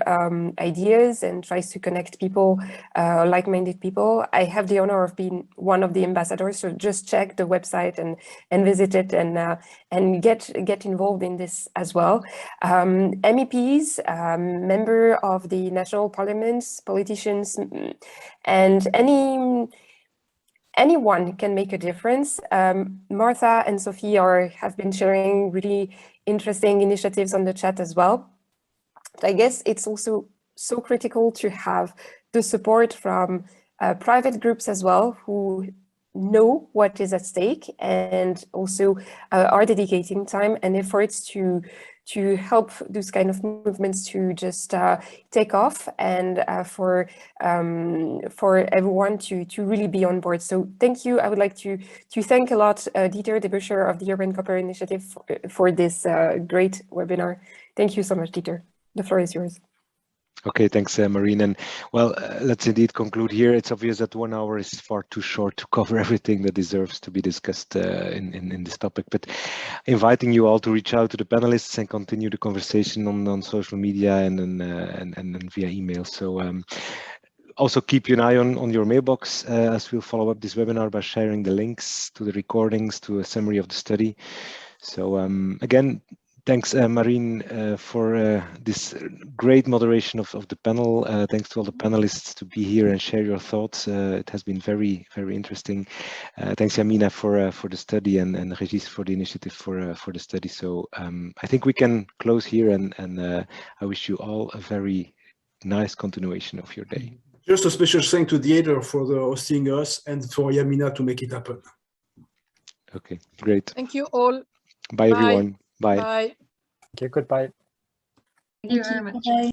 ideas and tries to connect people, like-minded people. I have the honor of being one of the ambassadors, so just check the website and visit it and get involved in this as well. MEPs, member of the national parliaments, politicians, and anyone can make a difference. Martha and Sophie have been sharing really interesting initiatives on the chat as well. But I guess it's also so critical to have the support from private groups as well, who know what is at stake and also are dedicating time and efforts to help those kind of movements to just take off, and for everyone to really be on board. So thank you. I would like to thank a lot Dieter de Buscher of the Urban Copper Initiative for this great webinar. Thank you so much, Dieter. The floor is yours. Okay, thanks, Marine. And well, let's indeed conclude here. It's obvious that 1 hour is far too short to cover everything that deserves to be discussed in this topic. But inviting you all to reach out to the panelists and continue the conversation on social media and via email. So also keep an eye on your mailbox as we'll follow up this webinar by sharing the links to the recordings, to a summary of the study. So again, Thanks, Marine, for this great moderation of the panel. Thanks to all the panelists to be here and share your thoughts. It has been very, very interesting. Thanks, Yamina, for the study, and Régis for the initiative for the study. So I think we can close here, and I wish you all a very nice continuation of your day. Just a special thank to the editor for hosting us, and for Yamina to make it happen. Okay, great. Thank you all. Bye, everyone. Bye. Bye. Okay, goodbye. Thank you very much. Bye.